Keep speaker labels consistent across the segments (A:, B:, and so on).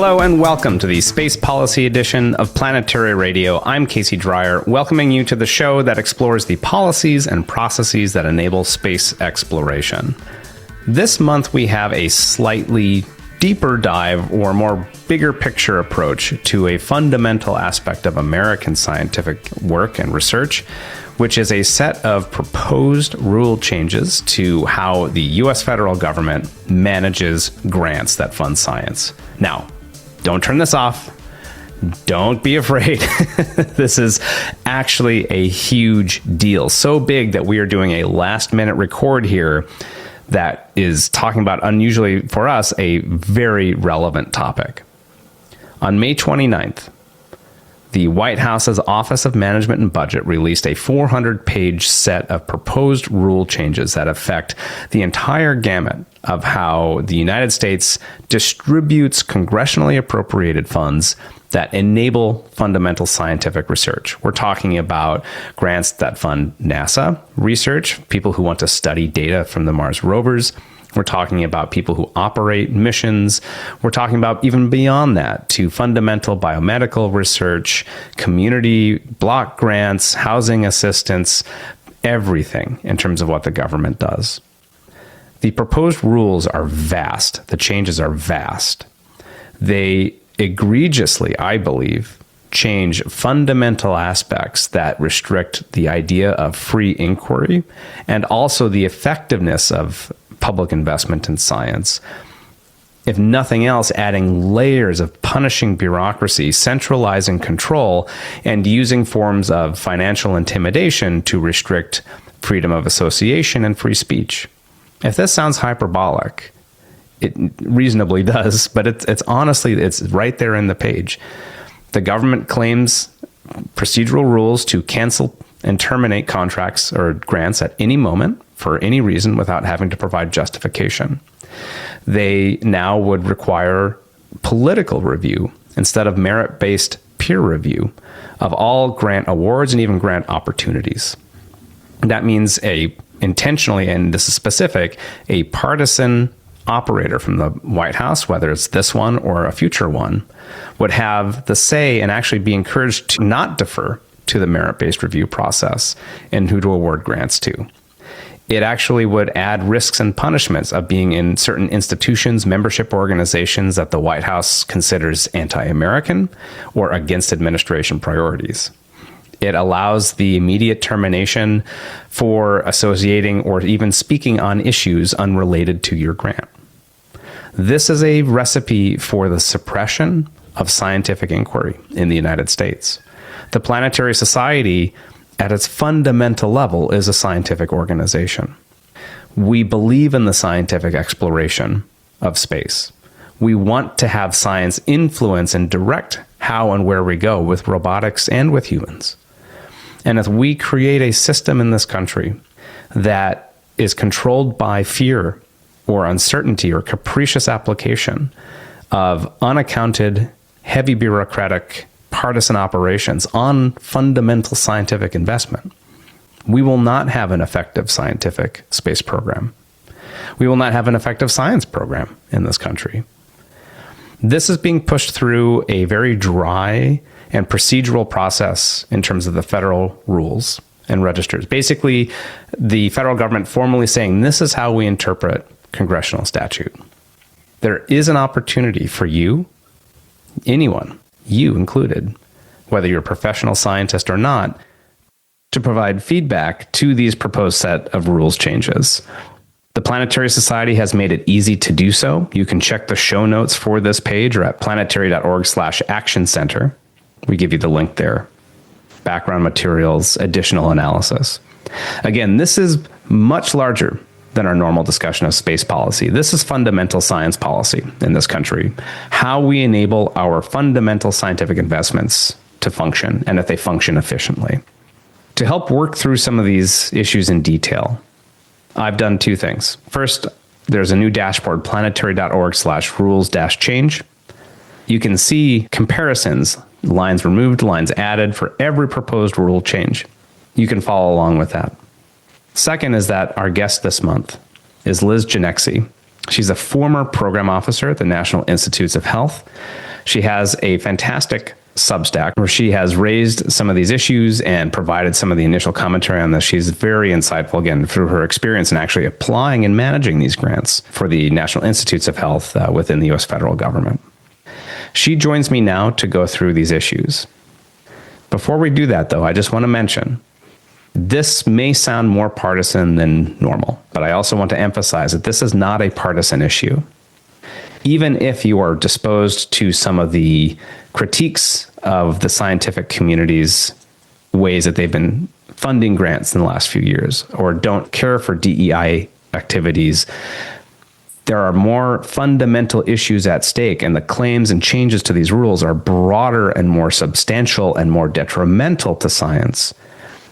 A: Hello and welcome to the Space Policy Edition of Planetary Radio. I'm Casey Dreier, welcoming you to the show that explores the policies and processes that enable space exploration. This month we have a slightly deeper dive or more bigger picture approach to a fundamental aspect of American scientific work and research, which is a set of proposed rule changes to how the U.S. federal government manages grants that fund science. Now, don't turn this off. Don't be afraid. This is actually a huge deal. So big that we are doing a last-minute record here that is talking about, unusually for us, a very relevant topic. On May 29th, the White House's Office of Management and Budget released a 400-page set of proposed rule changes that affect the entire gamut of how the United States distributes congressionally appropriated funds that enable fundamental scientific research. We're talking about grants that fund NASA research, people who want to study data from the Mars rovers. We're talking about people who operate missions. We're talking about even beyond that to fundamental biomedical research, community block grants, housing assistance, everything in terms of what the government does. The proposed rules are vast. The changes are vast. They egregiously, I believe, change fundamental aspects that restrict the idea of free inquiry and also the effectiveness of public investment in science. If nothing else, adding layers of punishing bureaucracy, centralizing control, and using forms of financial intimidation to restrict freedom of association and free speech. If this sounds hyperbolic, it reasonably does, but it's honestly, it's right there in the page. The government claims procedural rules to cancel and terminate contracts or grants at any moment for any reason without having to provide justification. They now would require political review instead of merit-based peer review of all grant awards and even grant opportunities. That means intentionally, and this is specific, a partisan operator from the White House, whether it's this one or a future one, would have the say and actually be encouraged to not defer to the merit-based review process and who to award grants to. It actually would add risks and punishments of being in certain institutions, membership organizations that the White House considers anti-American or against administration priorities. It allows the immediate termination for associating or even speaking on issues unrelated to your grant. This is a recipe for the suppression of scientific inquiry in the United States. The Planetary Society, at its fundamental level, is a scientific organization. We believe in the scientific exploration of space. We want to have science influence and direct how and where we go with robotics and with humans. And if we create a system in this country that is controlled by fear or uncertainty or capricious application of unaccounted, heavy bureaucratic, partisan operations on fundamental scientific investment, we will not have an effective scientific space program. We will not have an effective science program in this country. This is being pushed through a very dry and procedural process in terms of the federal rules and registers. Basically, the federal government formally saying, this is how we interpret congressional statute. There is an opportunity for you, anyone, you included, whether you're a professional scientist or not, to provide feedback to these proposed set of rules changes. The Planetary Society has made it easy to do so. You can check the show notes for this page or at planetary.org/action center. We give you the link there. Background materials, additional analysis. Again, this is much larger than our normal discussion of space policy. This is fundamental science policy in this country. How we enable our fundamental scientific investments to function, and if they function efficiently. To help work through some of these issues in detail, I've done two things. First, there's a new dashboard, planetary.org/rules-change. You can see comparisons, lines removed, lines added for every proposed rule change. You can follow along with that. Second is that our guest this month is Liz Ginexi. She's a former program officer at the National Institutes of Health. She has a fantastic Substack where she has raised some of these issues and provided some of the initial commentary on this. She's very insightful, again, through her experience in actually applying and managing these grants for the National Institutes of Health within the U.S. federal government. She joins me now to go through these issues. Before we do that, though, I just want to mention this may sound more partisan than normal, but I also want to emphasize that this is not a partisan issue. Even if you are disposed to some of the critiques of the scientific community's ways that they've been funding grants in the last few years, or don't care for DEI activities, there are more fundamental issues at stake, and the claims and changes to these rules are broader and more substantial and more detrimental to science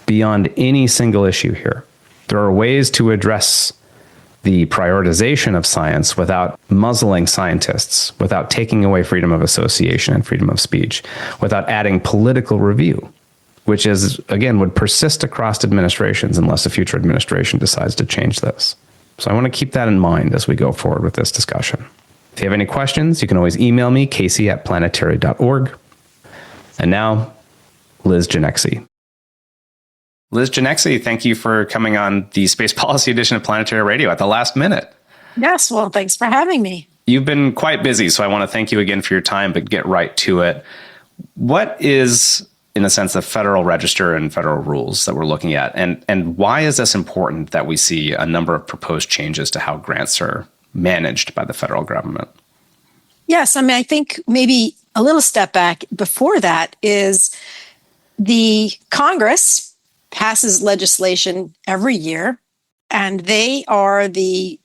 A: beyond any single issue here. There are ways to address the prioritization of science without muzzling scientists, without taking away freedom of association and freedom of speech, without adding political review, which is, again, would persist across administrations unless a future administration decides to change this. So I want to keep that in mind as we go forward with this discussion. If you have any questions, you can always email me, casey@planetary.org. And now, Liz Ginexi. Liz Ginexi, thank you for coming on the Space Policy Edition of Planetary Radio at the last minute.
B: Yes, well, thanks for having me.
A: You've been quite busy, so I want to thank you again for your time, but get right to it. What is, in a sense, the Federal Register and federal rules that we're looking at? And why is this important that we see a number of proposed changes to how grants are managed by the federal government?
B: Yes, I mean, I think maybe a little step back before that is the Congress passes legislation every year, and they are the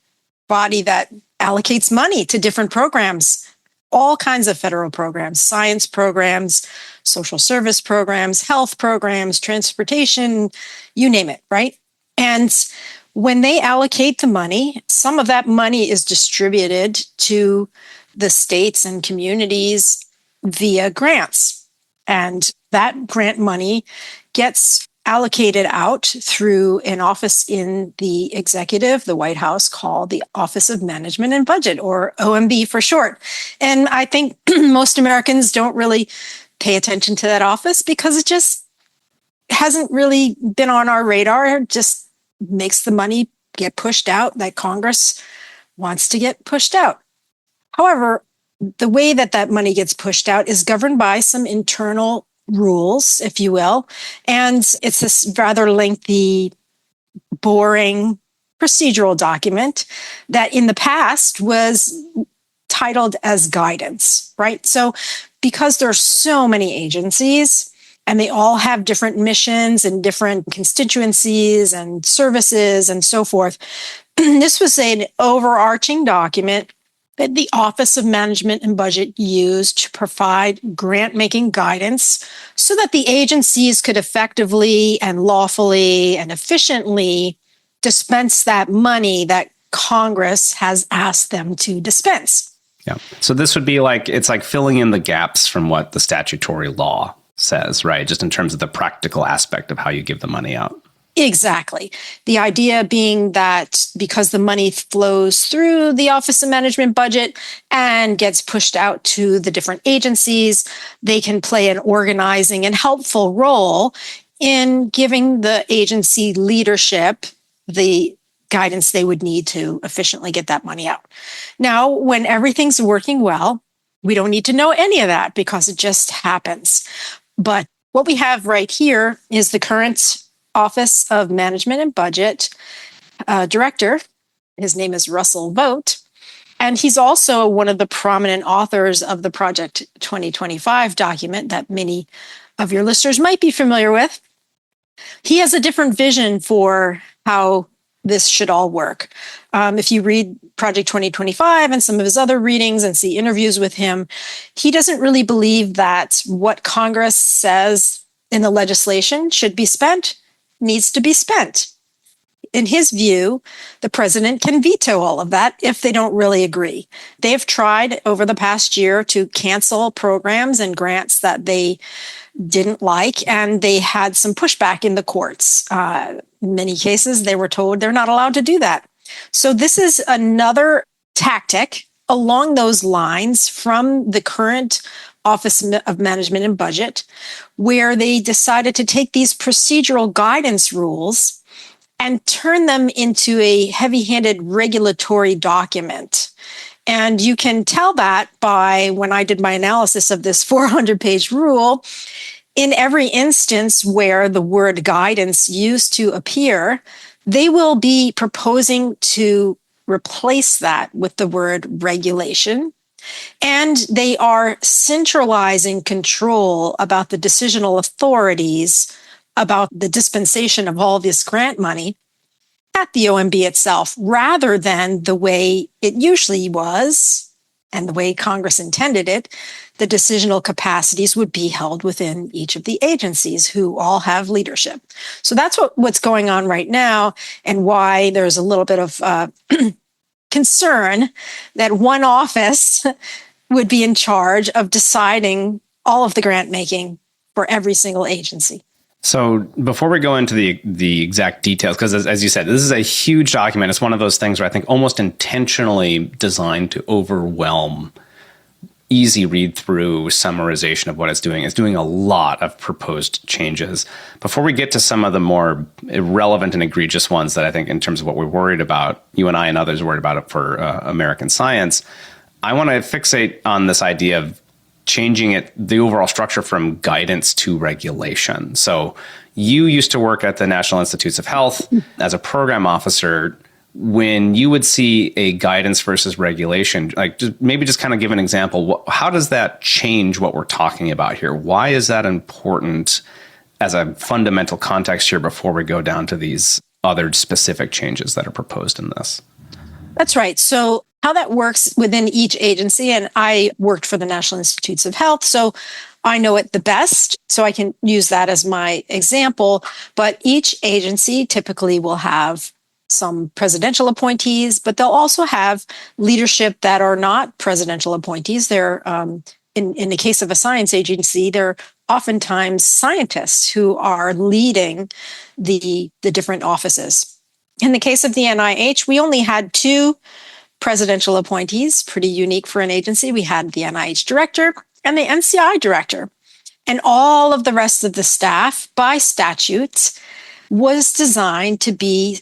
B: body that allocates money to different programs, all kinds of federal programs, science programs, social service programs, health programs, transportation, you name it, right? And when they allocate the money, some of that money is distributed to the states and communities via grants. And that grant money gets allocated out through an office in the executive, the White House, called the Office of Management and Budget, or OMB for short. And I think most Americans don't really pay attention to that office because it just hasn't really been on our radar. It just makes the money get pushed out that Congress wants to get pushed out. However, the way that that money gets pushed out is governed by some internal rules, if you will. And it's this rather lengthy, boring procedural document that in the past was titled as guidance, right? So because there are so many agencies and they all have different missions and different constituencies and services and so forth, this was an overarching document that the Office of Management and Budget used to provide grant-making guidance so that the agencies could effectively and lawfully and efficiently dispense that money that Congress has asked them to dispense.
A: Yeah. So this would be like, it's like filling in the gaps from what the statutory law says, right? Just in terms of the practical aspect of how you give the money out.
B: Exactly. The idea being that because the money flows through the Office of Management Budget and gets pushed out to the different agencies, they can play an organizing and helpful role in giving the agency leadership the guidance they would need to efficiently get that money out. Now, when everything's working well, we don't need to know any of that because it just happens. But what we have right here is the current Office of Management and Budget director. His name is Russell Vogt, and he's also one of the prominent authors of the Project 2025 document that many of your listeners might be familiar with. He has a different vision for how this should all work. If you read Project 2025 and some of his other readings and see interviews with him, he doesn't really believe that what Congress says in the legislation should be spent needs to be spent. In his view, the president can veto all of that if they don't really agree. They've tried over the past year to cancel programs and grants that they didn't like, and they had some pushback in the courts. In many cases, they were told they're not allowed to do that. So this is another tactic along those lines from the current Office of Management and Budget, where they decided to take these procedural guidance rules and turn them into a heavy-handed regulatory document. And you can tell that by when I did my analysis of this 400-page rule, in every instance where the word guidance used to appear, they will be proposing to replace that with the word regulation. And they are centralizing control about the decisional authorities about the dispensation of all this grant money at the OMB itself, rather than the way it usually was and the way Congress intended it. The decisional capacities would be held within each of the agencies who all have leadership. So that's what's going on right now, and why there's a little bit of concern that one office would be in charge of deciding all of the grant making for every single agency.
A: So before we go into the exact details, because as you said, this is a huge document. It's one of those things where I think almost intentionally designed to overwhelm easy read through summarization of what it's doing. It's doing a lot of proposed changes. Before we get to some of the more irrelevant and egregious ones that I think in terms of what we're worried about, you and I and others are worried about it for American science, I want to fixate on this idea of changing it, the overall structure from guidance to regulation. So you used to work at the National Institutes of Health as a program officer. When you would see a guidance versus regulation, like maybe just kind of give an example. How does that change what we're talking about here? Why is that important as a fundamental context here before we go down to these other specific changes that are proposed in this?
B: That's right. So how that works within each agency, and I worked for the National Institutes of Health, so I know it the best, so I can use that as my example. But each agency typically will have some presidential appointees, but they'll also have leadership that are not presidential appointees. They're, in the case of a science agency, they're oftentimes scientists who are leading the different offices. In the case of the NIH, we only had 2 presidential appointees, pretty unique for an agency. We had the NIH director and the NCI director. And all of the rest of the staff, by statute, was designed to be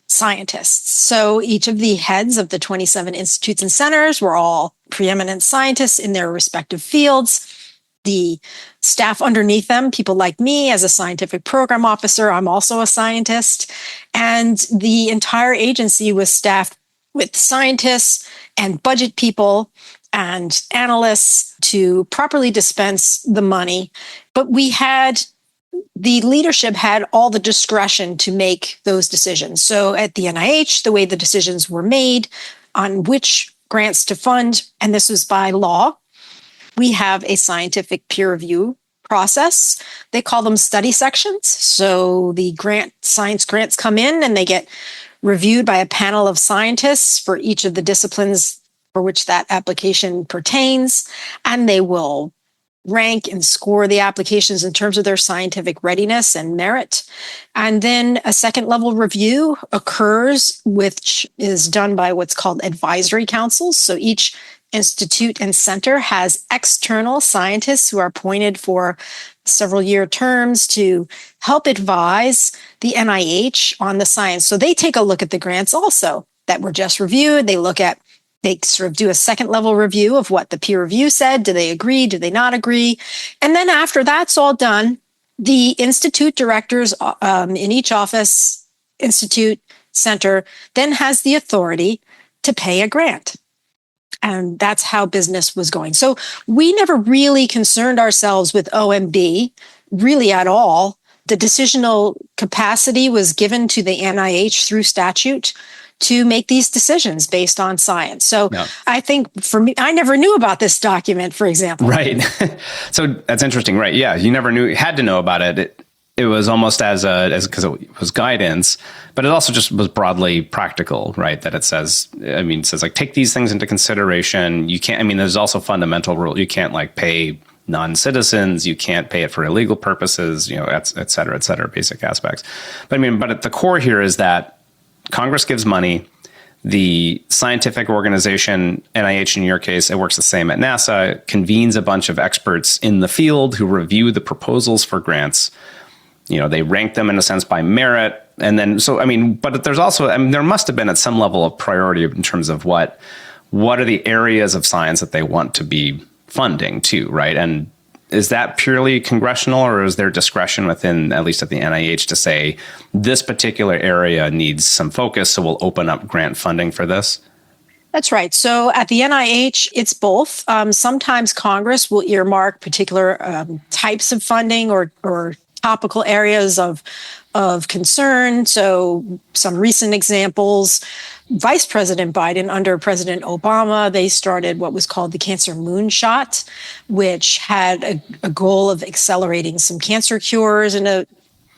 B: scientists. So each of the heads of the 27 institutes and centers were all preeminent scientists in their respective fields. The staff underneath them, people like me as a scientific program officer, I'm also a scientist. And the entire agency was staffed with scientists and budget people and analysts to properly dispense the money. But the leadership had all the discretion to make those decisions. So at the NIH, the way the decisions were made on which grants to fund, and this was by law, we have a scientific peer review process. They call them study sections. So the science grants come in and they get reviewed by a panel of scientists for each of the disciplines for which that application pertains, and they will rank and score the applications in terms of their scientific readiness and merit. And then a second level review occurs, which is done by what's called advisory councils. So each institute and center has external scientists who are appointed for several year terms to help advise the NIH on the science. So they take a look at the grants also that were just reviewed. They sort of do a second level review of what the peer review said. Do they agree? Do they not agree? And then after that's all done, the institute directors in each office, institute, center, then has the authority to pay a grant. And that's how business was going. So we never really concerned ourselves with OMB really at all. The decisional capacity was given to the NIH through statute to make these decisions based on science. So no. I think for me, I never knew about this document, for example.
A: Right. So that's interesting. Right. Yeah. You never had to know about it. It was almost as because it was guidance, but it also just was broadly practical, right? That it says like, take these things into consideration. You can't, there's also fundamental rule. You can't pay non-citizens. You can't pay it for illegal purposes, et cetera, basic aspects. But at the core here is that Congress gives money. the scientific organization, NIH in your case, it works the same at NASA, convenes a bunch of experts in the field who review the proposals for grants. They rank them in a sense by merit. And then, but there's also, there must have been at some level of priority in terms of what are the areas of science that they want to be funding too, right? And is that purely congressional, or is there discretion within, at least at the NIH, to say this particular area needs some focus, so we'll open up grant funding for this?
B: That's right. So at the NIH, it's both. Sometimes Congress will earmark particular types of funding or topical areas of concern. So some recent examples, Vice President Biden under President Obama, they started what was called the Cancer Moonshot, which had a goal of accelerating some cancer cures in a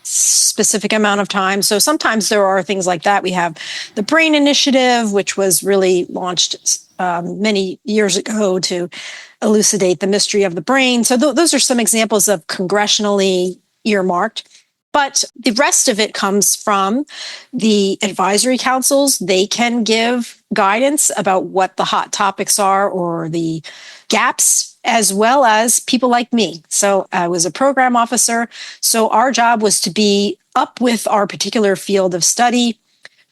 B: specific amount of time. So sometimes there are things like that. We have the Brain Initiative, which was really launched many years ago to elucidate the mystery of the brain. So those are some examples of congressionally earmarked. But the rest of it comes from the advisory councils. They can give guidance about what the hot topics are or the gaps, as well as people like me. So I was a program officer. So our job was to be up with our particular field of study,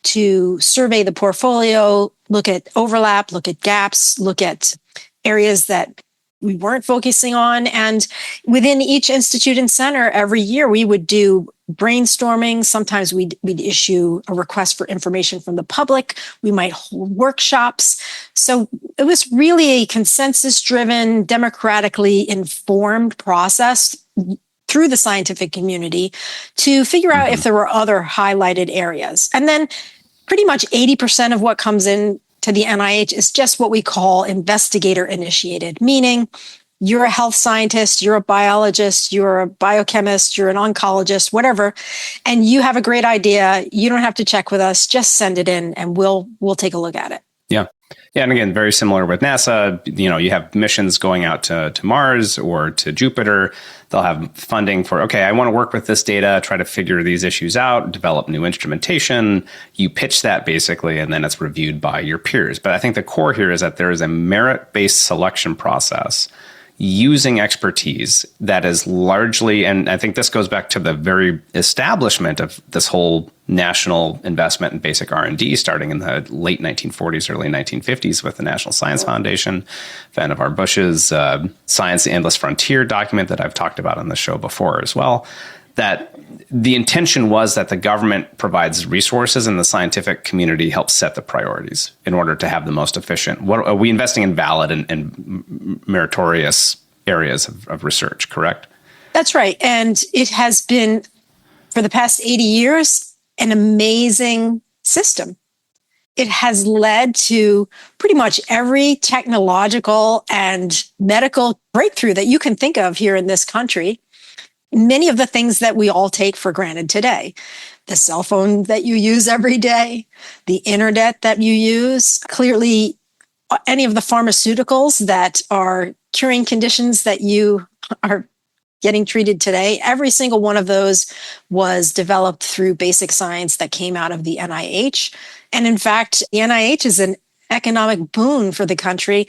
B: to survey the portfolio, look at overlap, look at gaps, look at areas that we weren't focusing on. And within each institute and center, every year we would do brainstorming. Sometimes we'd issue a request for information from the public. We might hold workshops. So it was really a consensus-driven, democratically informed process through the scientific community to figure out if there were other highlighted areas. And then pretty much 80% of what comes in to the NIH is just what we call investigator initiated, meaning you're a health scientist, you're a biologist, you're a biochemist, you're an oncologist, whatever, and you have a great idea. You don't have to check with us, just send it in and we'll take a look at it.
A: Yeah. Yeah. And again, very similar with NASA, you have missions going out to Mars or to Jupiter. They'll have funding for, okay, I want to work with this data, try to figure these issues out, develop new instrumentation. You pitch that basically, and then it's reviewed by your peers. But I think the core here is that there is a merit-based selection process using expertise that is largely, and I think this goes back to the very establishment of this whole national investment in basic R&D starting in the late 1940s, early 1950s with the National Science Foundation, Vannevar Bush's Science, the Endless Frontier document that I've talked about on the show before as well, that the intention was that the government provides resources and the scientific community helps set the priorities in order to have the most efficient. What are we investing in valid and meritorious areas of research, correct?
B: That's right. And it has been, for the past 80 years, an amazing system. It has led to pretty much every technological and medical breakthrough that you can think of here in this country. Many of the things that we all take for granted today, the cell phone that you use every day, the internet that you use, clearly any of the pharmaceuticals that are curing conditions that you are getting treated today, every single one of those was developed through basic science that came out of the NIH. And in fact, the NIH is an economic boon for the country.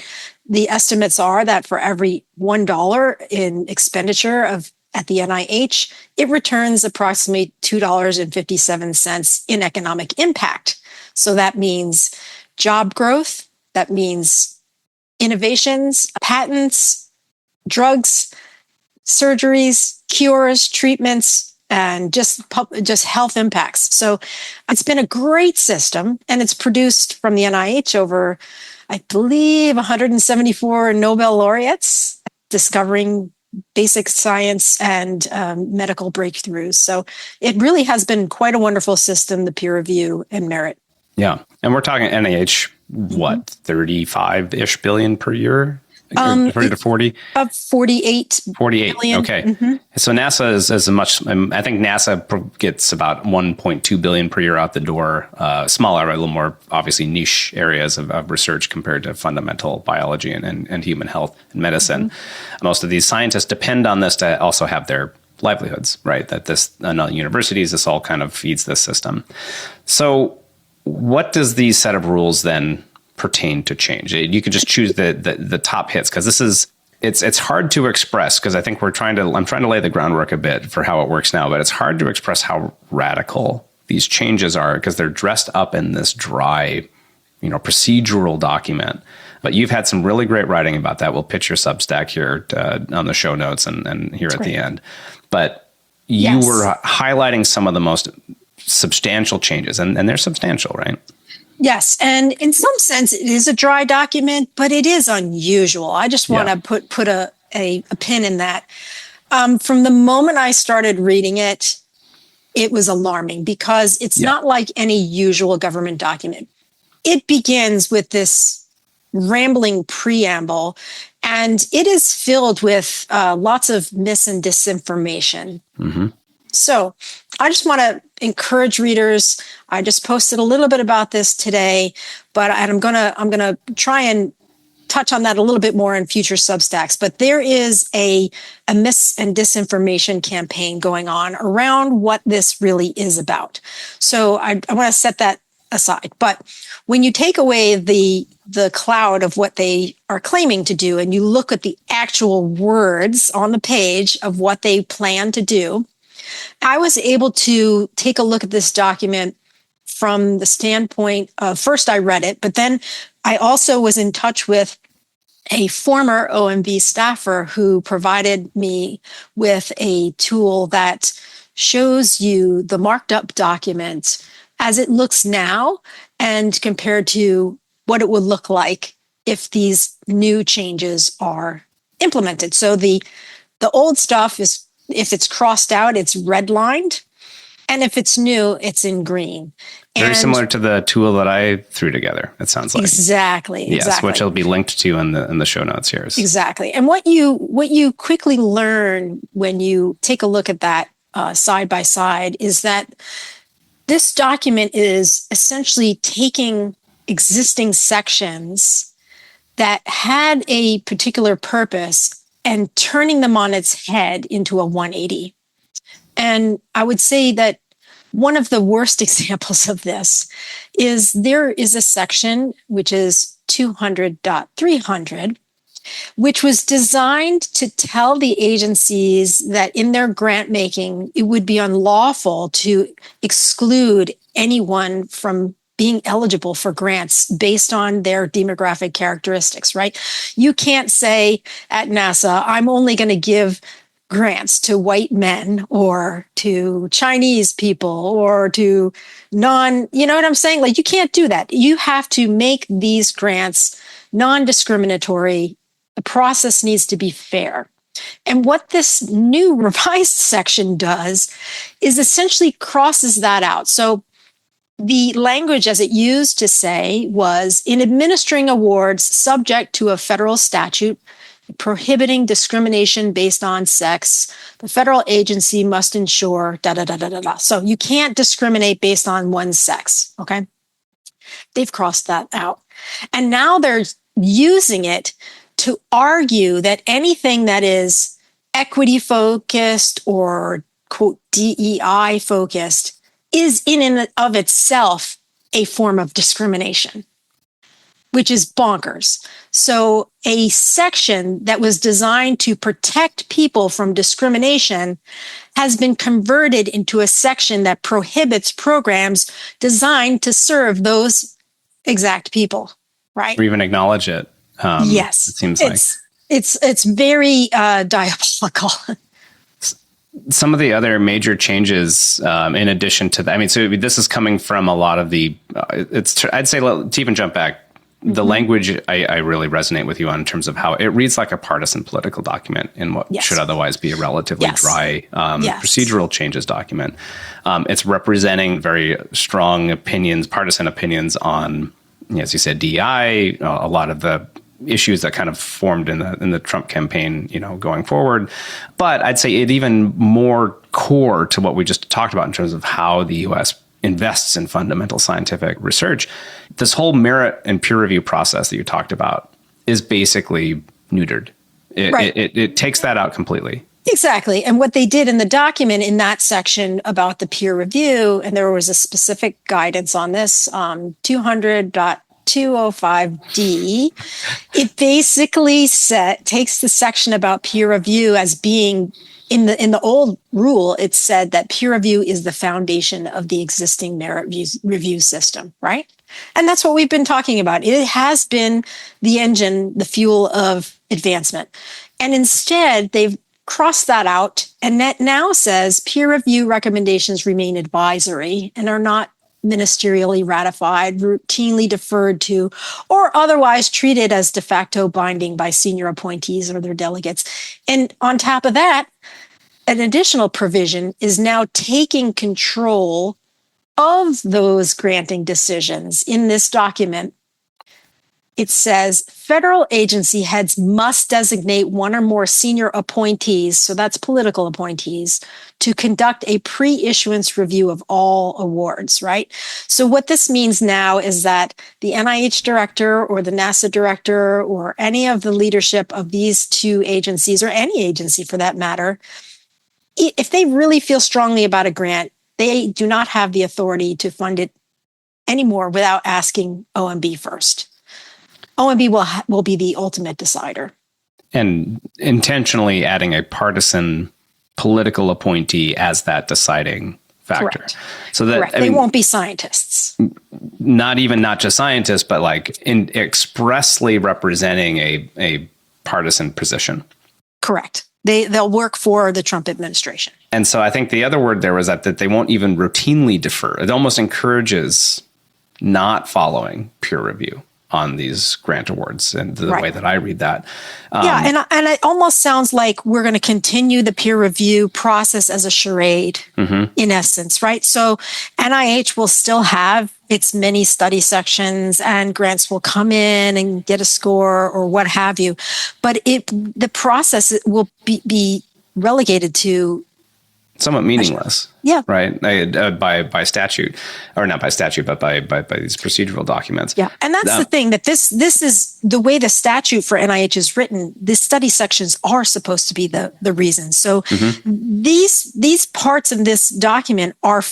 B: The estimates are that for every $1 in expenditure at the NIH, it returns approximately $2.57 in economic impact. So that means job growth, that means innovations, patents, drugs, surgeries, cures, treatments, and just health impacts. So it's been a great system, and it's produced from the NIH over, I believe, 174 Nobel laureates discovering basic science and medical breakthroughs. So it really has been quite a wonderful system, the peer review and merit.
A: Yeah. And we're talking NIH, what, 35-ish billion per year? 30 to 40?
B: 48.
A: 48.
B: Billion.
A: Okay.
B: Mm-hmm.
A: So NASA is a much, I think NASA gets about 1.2 billion per year out the door, smaller, a little more obviously niche areas of research compared to fundamental biology and human health and medicine. Mm-hmm. Most of these scientists depend on this to also have their livelihoods, right? That this, universities, this all kind of feeds this system. So what does these set of rules then pertain to change? You could just choose the top hits, because it's hard to express, because I think I'm trying to lay the groundwork a bit for how it works now, but it's hard to express how radical these changes are, because they're dressed up in this dry, procedural document. But you've had some really great writing about that. We'll pitch your Substack here on the show notes and here at the end. But you were highlighting some of the most substantial changes, and they're substantial, right?
B: Yes. And in some sense, it is a dry document, but it is unusual. I just want to put a pin in that. From the moment I started reading it, it was alarming, because it's not like any usual government document. It begins with this rambling preamble, and it is filled with lots of mis and disinformation. Mm-hmm. So I just want to encourage readers. I just posted a little bit about this today, but I'm gonna try and touch on that a little bit more in future Substacks. But there is a mis and disinformation campaign going on around what this really is about. So I want to set that aside. But when you take away the cloud of what they are claiming to do, and you look at the actual words on the page of what they plan to do, I was able to take a look at this document from the standpoint of, first I read it, but then I also was in touch with a former OMB staffer who provided me with a tool that shows you the marked up document as it looks now and compared to what it would look like if these new changes are implemented. So the old stuff is, if it's crossed out, it's redlined. And if it's new, it's in green.
A: Very similar to the tool that I threw together, it sounds like.
B: Exactly.
A: Yes, which will be linked to in the show notes here.
B: Exactly. And what you quickly learn when you take a look at that side by side is that this document is essentially taking existing sections that had a particular purpose and turning them on its head into a 180. And I would say that one of the worst examples of this is there is a section, which is 200.300, which was designed to tell the agencies that in their grant making, it would be unlawful to exclude anyone from being eligible for grants based on their demographic characteristics, right? You can't say at NASA, I'm only going to give grants to white men or to Chinese people or to you know what I'm saying? Like, you can't do that. You have to make these grants non-discriminatory. The process needs to be fair. And what this new revised section does is essentially crosses that out. So the language as it used to say was, in administering awards subject to a federal statute prohibiting discrimination based on sex, the federal agency must ensure da da da da da da. So you can't discriminate based on one's sex. Okay. They've crossed that out. And now they're using it to argue that anything that is equity focused or quote DEI focused is in and of itself a form of discrimination, which is bonkers. So a section that was designed to protect people from discrimination has been converted into a section that prohibits programs designed to serve those exact people, right?
A: Or even acknowledge it.
B: Yes.
A: It seems like.
B: It's very diabolical.
A: Some of the other major changes, in addition to that, I mean, so this is coming from a lot of the, I'd say, to even jump back, the language I really resonate with you on in terms of how it reads like a partisan political document in what should otherwise be a relatively dry procedural changes document. It's representing very strong opinions, partisan opinions on, as you said, DEI, a lot of the issues that kind of formed in the Trump campaign, going forward. But I'd say it even more core to what we just talked about in terms of how the U.S. invests in fundamental scientific research. This whole merit and peer review process that you talked about is basically neutered. It takes that out completely.
B: Exactly. And what they did in the document in that section about the peer review, and there was a specific guidance on this, 200.205D, it basically takes the section about peer review as being in the old rule. It said that peer review is the foundation of the existing merit review system, right? And that's what we've been talking about. It has been the engine, the fuel of advancement. And instead, they've crossed that out, and that now says peer review recommendations remain advisory and are not ministerially ratified, routinely deferred to, or otherwise treated as de facto binding by senior appointees or their delegates. And on top of that, an additional provision is now taking control of those granting decisions. In this document, it says federal agency heads must designate one or more senior appointees, so that's political appointees, to conduct a pre-issuance review of all awards, right? So what this means now is that the NIH director or the NASA director or any of the leadership of these two agencies, or any agency for that matter, if they really feel strongly about a grant, they do not have the authority to fund it anymore without asking OMB first. OMB will be the ultimate decider.
A: And intentionally adding a partisan political appointee as that deciding factor.
B: Correct.
A: So that
B: Correct. They won't be scientists.
A: Not just scientists, but like expressly representing a partisan position.
B: Correct. They'll work for the Trump administration.
A: And so I think the other word there was that they won't even routinely defer. It almost encourages not following peer review on these grant awards, and the way that I read that.
B: And it almost sounds like we're going to continue the peer review process as a charade, in essence, right? So NIH will still have its many study sections, and grants will come in and get a score or what have you, but the process will be relegated to
A: somewhat meaningless.
B: Yeah.
A: Right. By statute, or not by statute, but by these procedural documents.
B: Yeah. And that's the thing, that this is the way the statute for NIH is written. The study sections are supposed to be the reason. So these parts of this document are,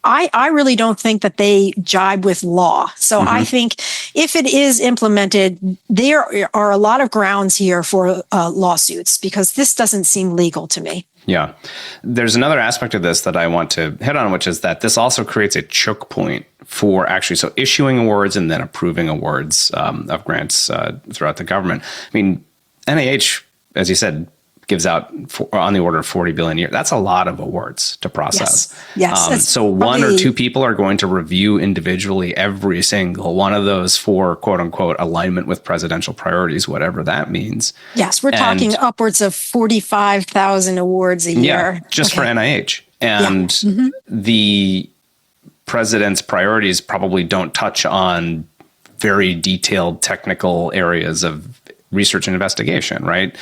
B: I really don't think that they jibe with law. So I think if it is implemented, there are a lot of grounds here for lawsuits, because this doesn't seem legal to me.
A: Yeah. There's another aspect of this that I want to hit on, which is that this also creates a choke point for so issuing awards and then approving awards of grants throughout the government. I mean, NIH, as you said, gives out on the order of $40 billion a year. That's a lot of awards to process.
B: Yes.
A: So one or two people are going to review individually every single one of those for quote unquote alignment with presidential priorities, whatever that means.
B: Yes, we're talking upwards of 45,000 awards a year.
A: Yeah, just for NIH. And the president's priorities probably don't touch on very detailed technical areas of research and investigation, right?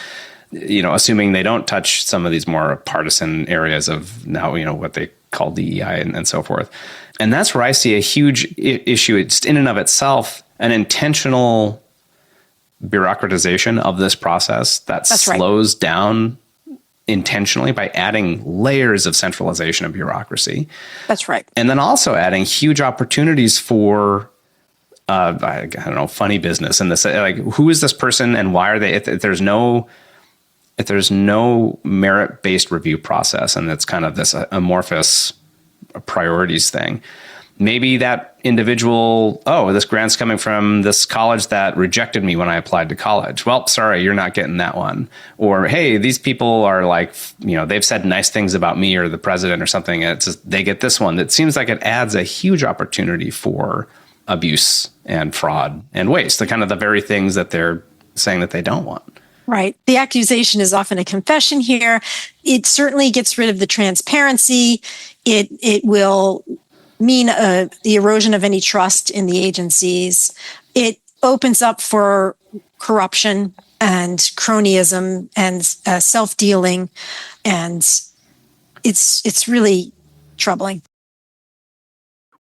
A: Assuming they don't touch some of these more partisan areas of now, what they call DEI and so forth. And that's where I see a huge issue. It's in and of itself an intentional bureaucratization of this process that slows down intentionally by adding layers of centralization of bureaucracy.
B: That's right.
A: And then also adding huge opportunities for I don't know, funny business in this. Like, who is this person and why are they? If there's no merit-based review process, and it's kind of this amorphous priorities thing, maybe that individual, this grant's coming from this college that rejected me when I applied to college. Well, sorry, you're not getting that one. Or, hey, these people are like, they've said nice things about me or the president or something, and it's just, they get this one. That seems like it adds a huge opportunity for abuse and fraud and waste, the kind of the very things that they're saying that they don't want.
B: Right. The accusation is often a confession here. It certainly gets rid of the transparency. It will mean the erosion of any trust in the agencies. It opens up for corruption and cronyism and self-dealing, and it's really troubling.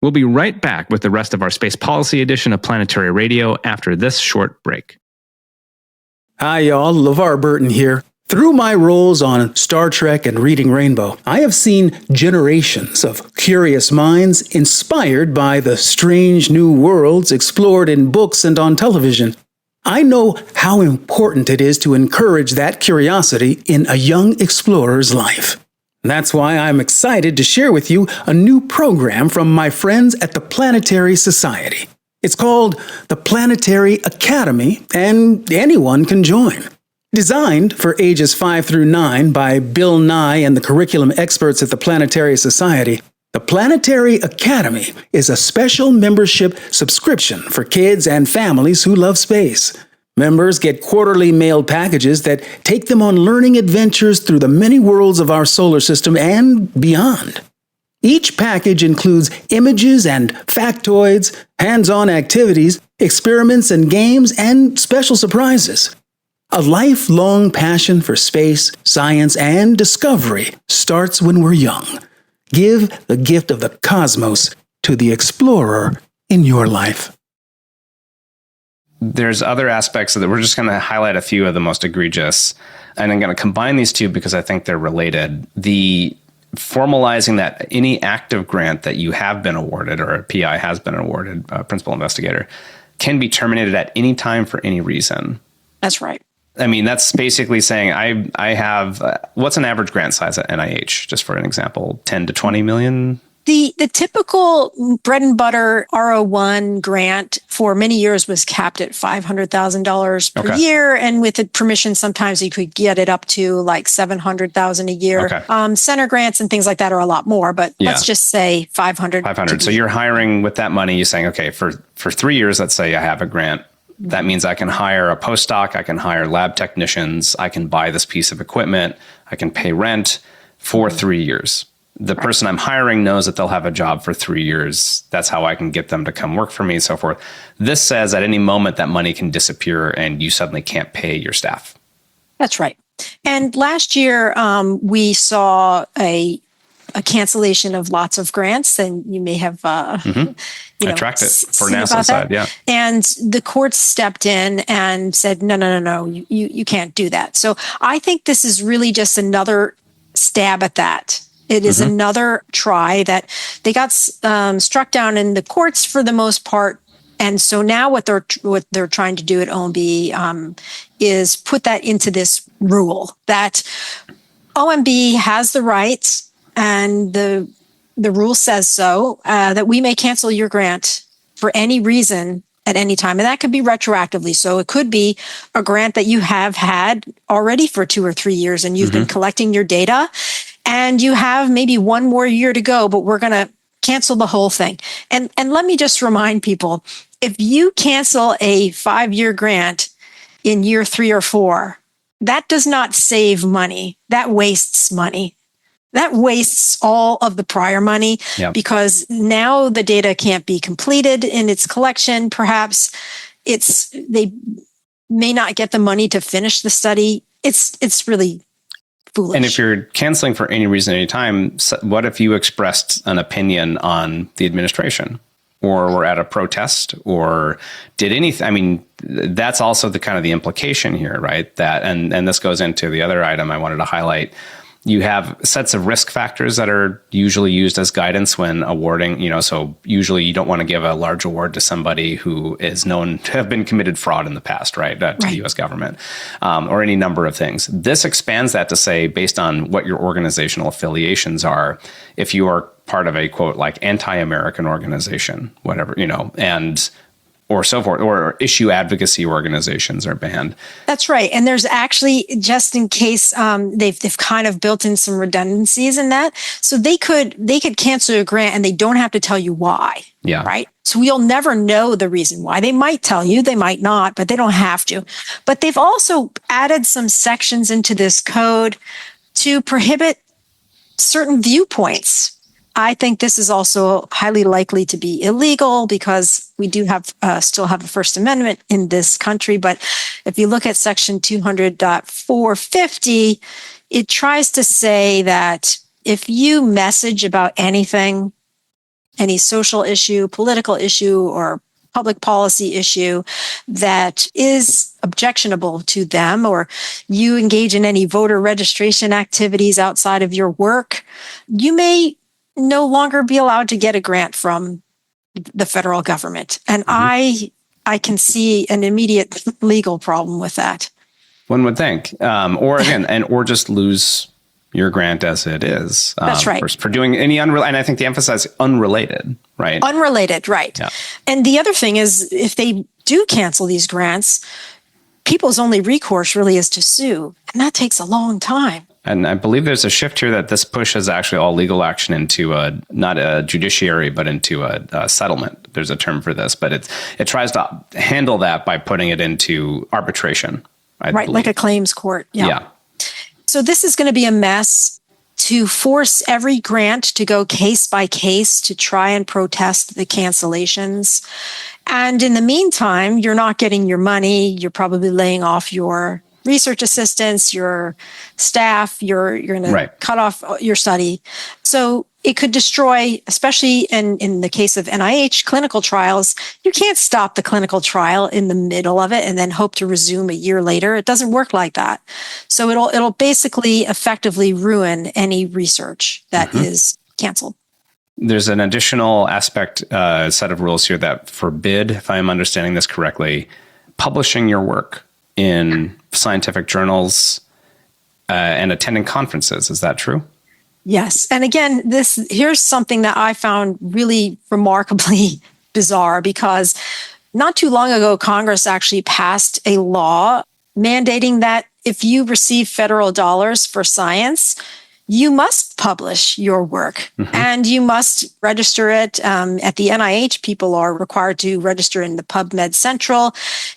A: We'll be right back with the rest of our Space Policy edition of Planetary Radio after this short break.
C: Hi, y'all. LeVar Burton here. Through my roles on Star Trek and Reading Rainbow, I have seen generations of curious minds inspired by the strange new worlds explored in books and on television. I know how important it is to encourage that curiosity in a young explorer's life. That's why I'm excited to share with you a new program from my friends at the Planetary Society. It's called the Planetary Academy, and anyone can join. Designed for ages 5 through 9 by Bill Nye and the curriculum experts at the Planetary Society, the Planetary Academy is a special membership subscription for kids and families who love space. Members get quarterly mailed packages that take them on learning adventures through the many worlds of our solar system and beyond. Each package includes images and factoids, hands-on activities, experiments and games, and special surprises. A lifelong passion for space, science, and discovery starts when we're young. Give the gift of the cosmos to the explorer in your life.
A: There's other aspects of that. We're just going to highlight a few of the most egregious, and I'm going to combine these two because I think they're related. The formalizing that any active grant that you have been awarded or a PI has been awarded, a principal investigator, can be terminated at any time for any reason.
B: That's right.
A: I mean, that's basically saying I have, what's an average grant size at NIH, just for an example, 10 to 20 million?
B: The typical bread and butter R01 grant for many years was capped at $500,000 per year. And with the permission, sometimes you could get it up to like $700,000 a year.
A: Okay.
B: Center grants and things like that are a lot more, but let's just say 500.
A: 500. So you're hiring with that money, you're saying, okay, for 3 years, let's say I have a grant. That means I can hire a postdoc, I can hire lab technicians, I can buy this piece of equipment, I can pay rent for 3 years. The person I'm hiring knows that they'll have a job for 3 years. That's how I can get them to come work for me and so forth. This says at any moment that money can disappear and you suddenly can't pay your staff. That's
B: right. And last year, we saw a cancellation of lots of grants, and you may have
A: I tracked it for NASA side, yeah.
B: And the courts stepped in and said, no, you can't do that. So I think this is really just another stab at that. It is another try that they got struck down in the courts for the most part. And so now what they're trying to do at OMB is put that into this rule that OMB has the right, and the rule says so, that we may cancel your grant for any reason at any time. And that could be retroactively. So it could be a grant that you have had already for 2 or 3 years and you've been collecting your data and you have maybe 1 more year to go, but we're going to cancel the whole thing. And let me just remind people, if you cancel a 5-year grant in year 3 or 4, that does not save money. That wastes money. That wastes all of the prior money because now the data can't be completed in its collection. Perhaps they may not get the money to finish the study. It's really foolish.
A: And if you're canceling for any reason, any time, what if you expressed an opinion on the administration, or were at a protest, or did anything? I mean, that's also the kind of the implication here, right? That and this goes into the other item I wanted to highlight. You have sets of risk factors that are usually used as guidance when awarding, so usually you don't want to give a large award to somebody who is known to have been committed fraud in the past, right? To the U.S. government, or any number of things. This expands that to say, based on what your organizational affiliations are, if you are part of a, quote, like anti-American organization, whatever, and or so forth, or issue advocacy organizations are banned.
B: That's right. And there's actually, just in case, they've kind of built in some redundancies in that. So they could cancel a grant and they don't have to tell you why.
A: Yeah.
B: Right. So we'll never know the reason why. They might tell you, they might not, but they don't have to. But they've also added some sections into this code to prohibit certain viewpoints. I think this is also highly likely to be illegal because we do have still have a First Amendment in this country. But if you look at Section 200.450, it tries to say that if you message about anything, any social issue, political issue, or public policy issue that is objectionable to them, or you engage in any voter registration activities outside of your work, you may no longer be allowed to get a grant from the federal government. And I can see an immediate legal problem with that.
A: One would think, or just lose your grant as it is.
B: That's right.
A: For doing any unrelated, and I think the emphasis is unrelated, right?
B: Unrelated, right.
A: Yeah.
B: And the other thing is, if they do cancel these grants, people's only recourse really is to sue. And that takes a long time.
A: And I believe there's a shift here that this pushes actually all legal action into not a judiciary, but into a settlement. There's a term for this, but it tries to handle that by putting it into arbitration. I believe.
B: Like a claims court.
A: Yeah.
B: So this is going to be a mess to force every grant to go case by case to try and protest the cancellations. And in the meantime, you're not getting your money. You're probably laying off your research assistants, your staff, you're going to cut off your study. So it could destroy, especially in the case of NIH clinical trials, you can't stop the clinical trial in the middle of it and then hope to resume a year later. It doesn't work like that. So it'll basically effectively ruin any research that is canceled.
A: There's an additional aspect, set of rules here that forbid, if I'm understanding this correctly, publishing your work in scientific journals and attending conferences. Is that true?
B: Yes. And again, here's something that I found really remarkably bizarre, because not too long ago, Congress actually passed a law mandating that if you receive federal dollars for science, you must publish your work and you must register it. At the NIH, people are required to register in the PubMed Central.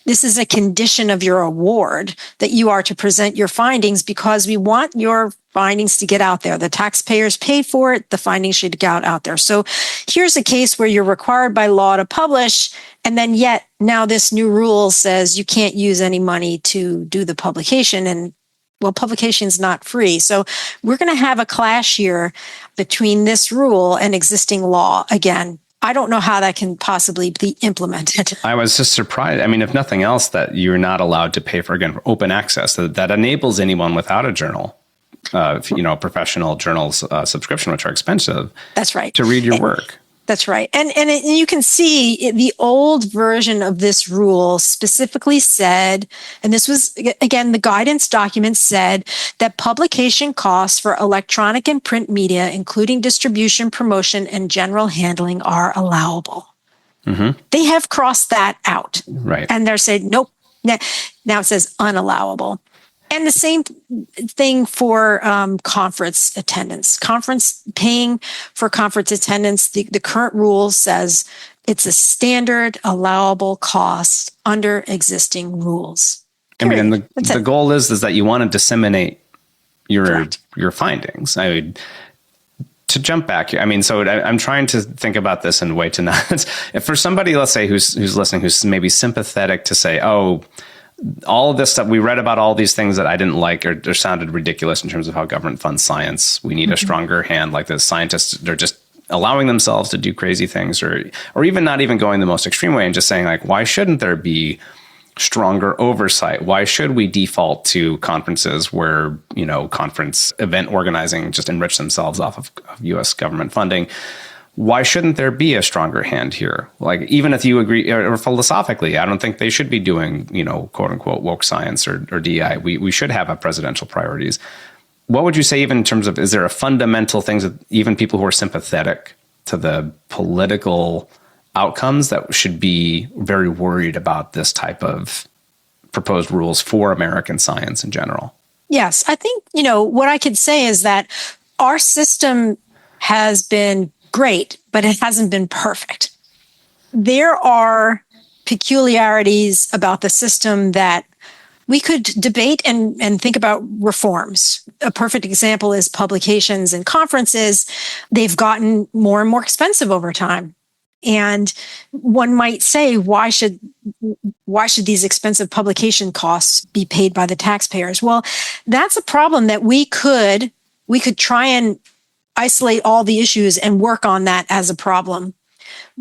B: This is a condition of your award that you are to present your findings, because we want your findings to get out there. The taxpayers pay for it. The findings should get out there. So here's a case where you're required by law to publish, and then yet now this new rule says you can't use any money to do the publication. And well, publication is not free. So we're going to have a clash here between this rule and existing law. Again, I don't know how that can possibly be implemented.
A: I was just surprised. I mean, if nothing else, that you're not allowed to pay for, again, for open access. That enables anyone without a journal, professional journals subscription, which are expensive.
B: That's right.
A: To read your work.
B: That's right. And you can see the old version of this rule specifically said, and this was, again, the guidance document said that publication costs for electronic and print media, including distribution, promotion, and general handling, are allowable. They have crossed that out.
A: Right.
B: And they're saying, nope. Now it says unallowable. And the same thing for conference attendance. Paying for conference attendance, the current rule says it's a standard allowable cost under existing rules.
A: Period. I mean, and the goal is that you want to disseminate your findings. I mean, to jump back, I mean, so I'm trying to think about this in a way to not, if for somebody, let's say, who's listening, who's maybe sympathetic to say, oh, all of this stuff, we read about all these things that I didn't like or sounded ridiculous in terms of how government funds science. We need a stronger hand. Like the scientists, they're just allowing themselves to do crazy things, or even not even going the most extreme way and just saying, like, why shouldn't there be stronger oversight? Why should we default to conferences where, conference event organizing just enrich themselves off of U.S. government funding? Why shouldn't there be a stronger hand here? Like, even if you agree, or philosophically, I don't think they should be doing, quote unquote, woke science or DEI. We should have presidential priorities. What would you say, even in terms of, is there a fundamental things that even people who are sympathetic to the political outcomes that should be very worried about this type of proposed rules for American science in general?
B: Yes, I think, what I could say is that our system has been great, but it hasn't been perfect. There are peculiarities about the system that we could debate and think about reforms. A perfect example is publications and conferences. They've gotten more and more expensive over time. And one might say, why should these expensive publication costs be paid by the taxpayers? Well, that's a problem that we could try and isolate all the issues and work on that as a problem.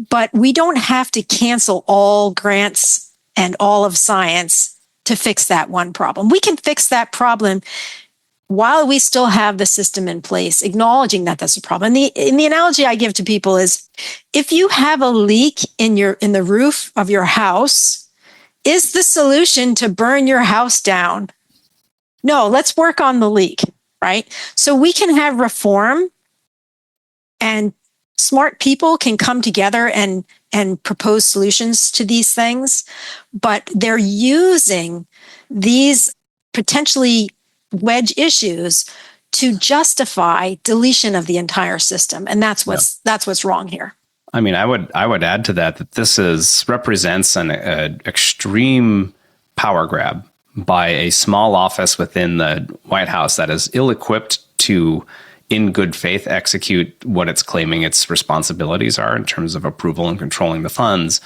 B: But we don't have to cancel all grants and all of science to fix that one problem. We can fix that problem while we still have the system in place, acknowledging that that's a problem. And the analogy I give to people is, if you have a leak in the roof of your house, is the solution to burn your house down? No, let's work on the leak, right? So we can have reform, and smart people can come together and propose solutions to these things, but they're using these potentially wedge issues to justify deletion of the entire system. And that's what's wrong here.
A: I mean, I would add to that this represents an extreme power grab by a small office within the White House that is ill-equipped to, in good faith, execute what it's claiming its responsibilities are in terms of approval and controlling the funds.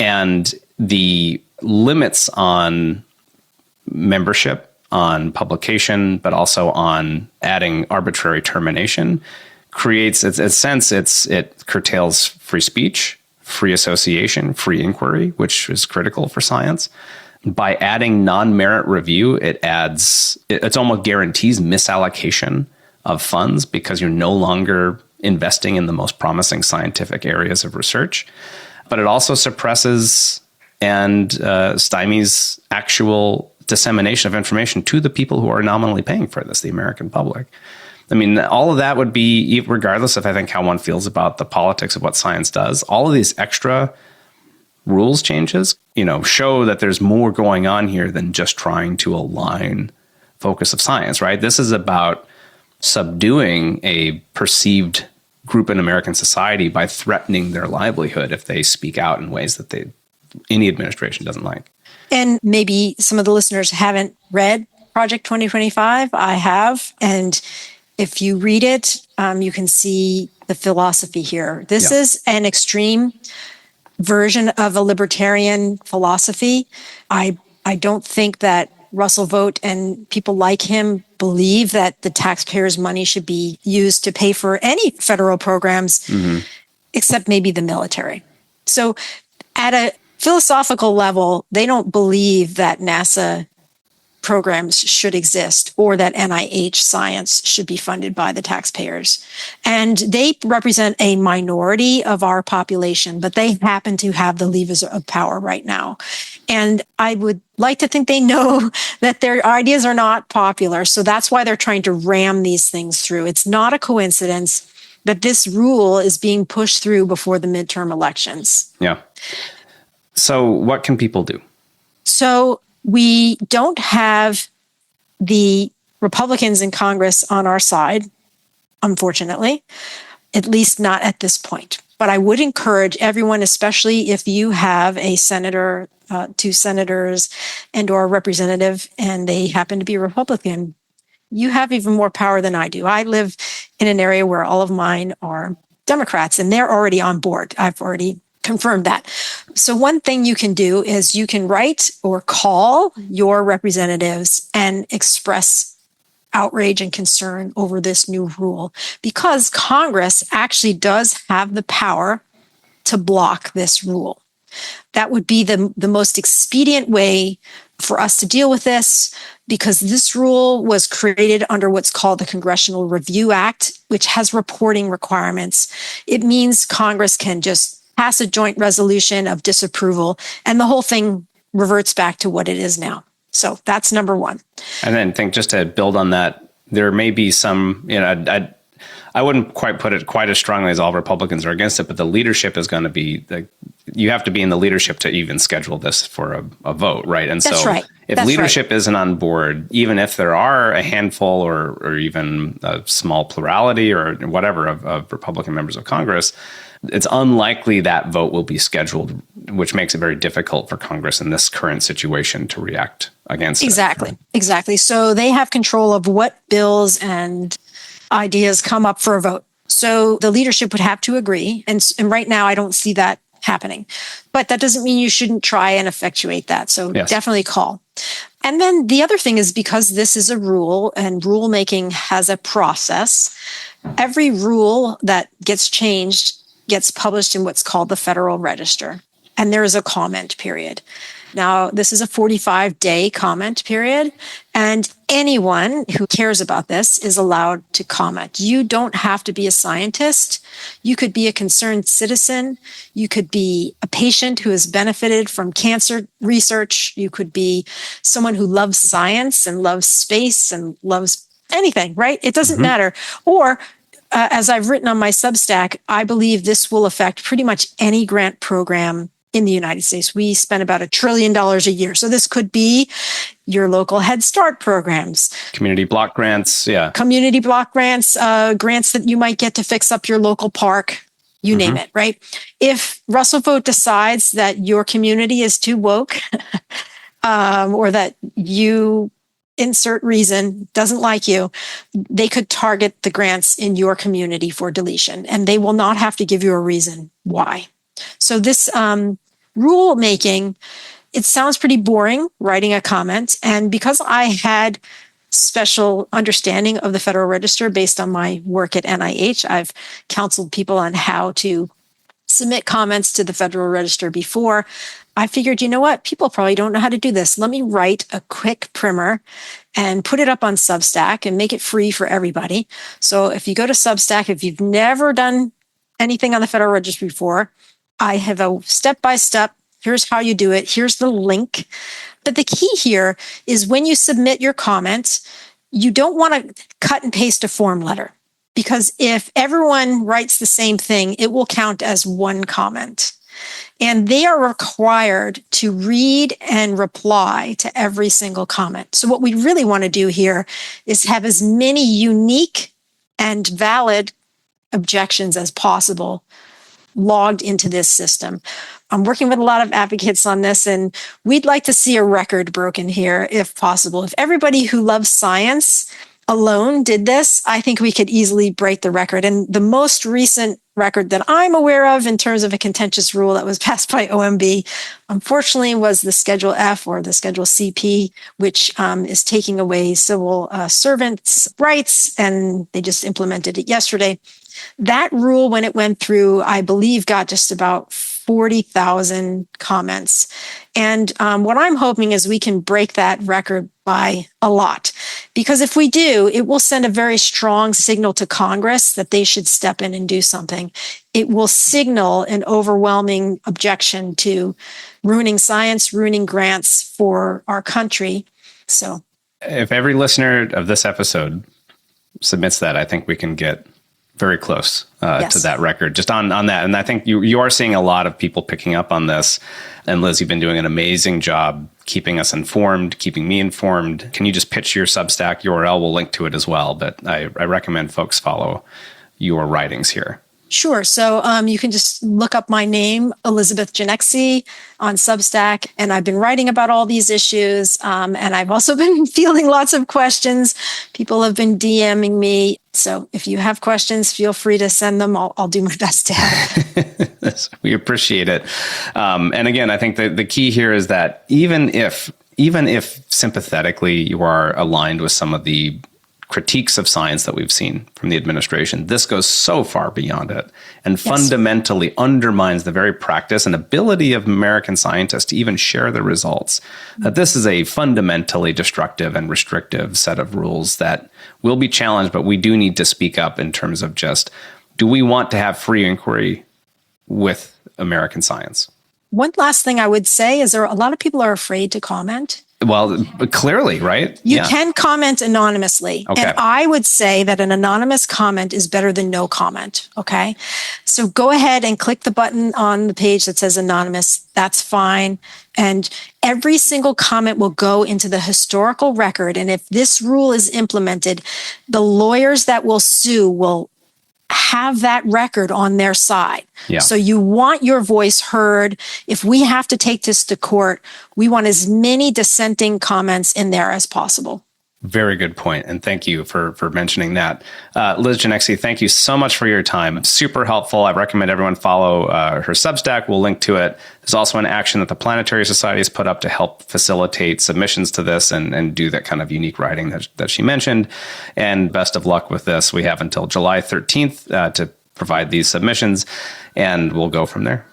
A: And the limits on membership, on publication, but also on adding arbitrary termination creates, it curtails free speech, free association, free inquiry, which is critical for science. By adding non-merit review, it's almost guarantees misallocation of funds because you're no longer investing in the most promising scientific areas of research. But it also suppresses and stymies actual dissemination of information to the people who are nominally paying for this, the American public. I mean, all of that would be, regardless of, I think, how one feels about the politics of what science does, all of these extra rules changes, show that there's more going on here than just trying to align focus of science, right? This is about subduing a perceived group in American society by threatening their livelihood if they speak out in ways that any administration doesn't like.
B: And maybe some of the listeners haven't read Project 2025. I have. And if you read it, you can see the philosophy here. This is an extreme version of a libertarian philosophy. I don't think that Russell Vogt and people like him believe that the taxpayers' money should be used to pay for any federal programs, except maybe the military. So at a philosophical level, they don't believe that NASA programs should exist or that NIH science should be funded by the taxpayers. And they represent a minority of our population, but they happen to have the levers of power right now. And I would like to think they know that their ideas are not popular. So that's why they're trying to ram these things through. It's not a coincidence that this rule is being pushed through before the midterm elections.
A: Yeah. So what can people do?
B: So we don't have the Republicans in Congress on our side, unfortunately, at least not at this point. But I would encourage everyone, especially if you have a senator, 2 senators, and or a representative, and they happen to be Republican, you have even more power than I do. I live in an area where all of mine are Democrats, and they're already on board. I've already confirmed that. So one thing you can do is you can write or call your representatives and express outrage and concern over this new rule, because Congress actually does have the power to block this rule. That would be the most expedient way for us to deal with this, because this rule was created under what's called the Congressional Review Act, which has reporting requirements. It means Congress can just pass a joint resolution of disapproval, and the whole thing reverts back to what it is now. So that's number one.
A: And then think, just to build on that, there may be some, I wouldn't quite put it quite as strongly as all Republicans are against it, but the leadership is going to be, you have to be in the leadership to even schedule this for a vote, right? And
B: that's
A: so
B: right.
A: If
B: that's
A: leadership isn't on board, even if there are a handful or even a small plurality or whatever of Republican members of Congress, it's unlikely that vote will be scheduled, which makes it very difficult for Congress in this current situation to react against it.
B: Exactly. So they have control of what bills and ideas come up for a vote. So the leadership would have to agree. And right now, I don't see that happening. But that doesn't mean you shouldn't try and effectuate that. So Definitely call. And then the other thing is, because this is a rule and rulemaking has a process, every rule that gets changed gets published in what's called the Federal Register, and there is a comment period. Now, this is a 45-day comment period, and anyone who cares about this is allowed to comment. You don't have to be a scientist. You could be a concerned citizen. You could be a patient who has benefited from cancer research. You could be someone who loves science and loves space and loves anything, right? It doesn't matter. Or as I've written on my Substack, I believe this will affect pretty much any grant program in the United States. We spend about $1 trillion a year. So this could be your local Head Start programs.
A: Community block grants, yeah.
B: Community block grants, grants that you might get to fix up your local park, you name it, right? If Russell Vote decides that your community is too woke or that you insert reason doesn't like you, they could target the grants in your community for deletion, and they will not have to give you a reason why. So this rule making, it sounds pretty boring, writing a comment. And because I had special understanding of the Federal Register based on my work at NIH, I've counseled people on how to submit comments to the Federal Register before. I figured, you know what? People probably don't know how to do this. Let me write a quick primer and put it up on Substack and make it free for everybody. So if you go to Substack, if you've never done anything on the Federal Register before, I have a step-by-step, here's how you do it, here's the link. But the key here is when you submit your comments, you don't want to cut and paste a form letter, because if everyone writes the same thing, it will count as one comment. And they are required to read and reply to every single comment. So what we really want to do here is have as many unique and valid objections as possible logged into this system. I'm working with a lot of advocates on this, and we'd like to see a record broken here if possible. If everybody who loves science alone did this, I think we could easily break the record. And the most recent record that I'm aware of in terms of a contentious rule that was passed by OMB, unfortunately, was the Schedule F or the Schedule CP, which is taking away civil servants' rights, and they just implemented it yesterday. That rule, when it went through, I believe got just about 40,000 comments. And what I'm hoping is we can break that record by a lot. Because if we do, it will send a very strong signal to Congress that they should step in and do something. It will signal an overwhelming objection to ruining science, ruining grants for our country. So
A: if every listener of this episode submits that, I think we can get very close to that record just on that. And I think you are seeing a lot of people picking up on this. And Liz, you've been doing an amazing job keeping us informed, keeping me informed. Can you just pitch your Substack URL? We'll link to it as well. But I recommend folks follow your writings here.
B: Sure. So you can just look up my name, Liz Ginexi, on Substack. And I've been writing about all these issues. And I've also been fielding lots of questions. People have been DMing me. So if you have questions, feel free to send them. I'll do my best to help.
A: We appreciate it. And again, I think the key here is that even if sympathetically you are aligned with some of the critiques of science that we've seen from the administration, this goes so far beyond it and fundamentally undermines the very practice and ability of American scientists to even share the results. That this is a fundamentally destructive and restrictive set of rules that will be challenged, but we do need to speak up in terms of just, do we want to have free inquiry with American science?
B: One last thing I would say is a lot of people are afraid to comment.
A: Well, clearly, right?
B: You can comment anonymously.
A: Okay.
B: And I would say that an anonymous comment is better than no comment. Okay. So go ahead and click the button on the page that says anonymous. That's fine. And every single comment will go into the historical record. And if this rule is implemented, the lawyers that will sue will have that record on their side. Yeah. So you want your voice heard. If we have to take this to court, we want as many dissenting comments in there as possible.
A: Very good point. And thank you for mentioning that. Liz Ginexi, thank you so much for your time. Super helpful. I recommend everyone follow her Substack. We'll link to it. There's also an action that the Planetary Society has put up to help facilitate submissions to this and do that kind of unique writing that she mentioned. And best of luck with this. We have until July 13th to provide these submissions, and we'll go from there.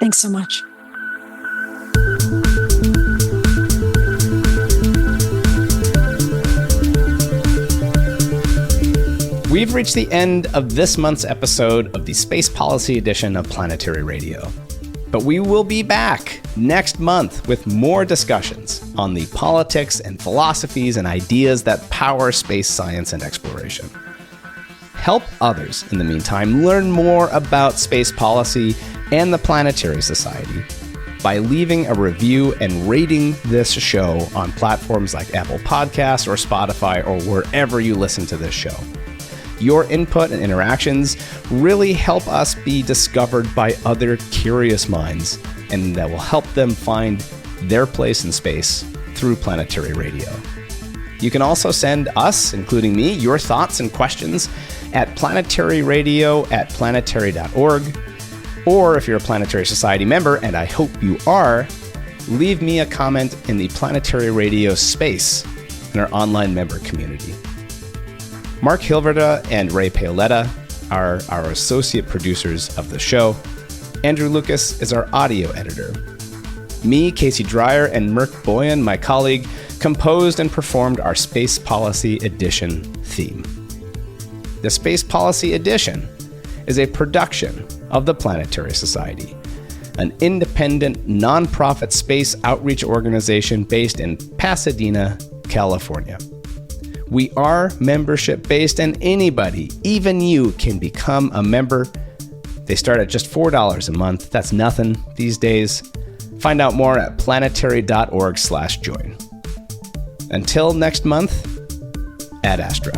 B: Thanks so much.
A: We've reached the end of this month's episode of the Space Policy Edition of Planetary Radio. But we will be back next month with more discussions on the politics and philosophies and ideas that power space science and exploration. Help others, in the meantime, learn more about space policy and the Planetary Society by leaving a review and rating this show on platforms like Apple Podcasts or Spotify or wherever you listen to this show. Your input and interactions really help us be discovered by other curious minds, and that will help them find their place in space through Planetary Radio. You can also send us, including me, your thoughts and questions at planetaryradio@planetary.org. Or if you're a Planetary Society member, and I hope you are, leave me a comment in the Planetary Radio space in our online member community. Mark Hilverda and Ray Paoletta are our associate producers of the show. Andrew Lucas is our audio editor. Me, Casey Dreier, and Merk Boyan, my colleague, composed and performed our Space Policy Edition theme. The Space Policy Edition is a production of the Planetary Society, an independent, nonprofit space outreach organization based in Pasadena, California. We are membership-based, and anybody, even you, can become a member. They start at just $4 a month. That's nothing these days. Find out more at planetary.org/join. Until next month, ad astra.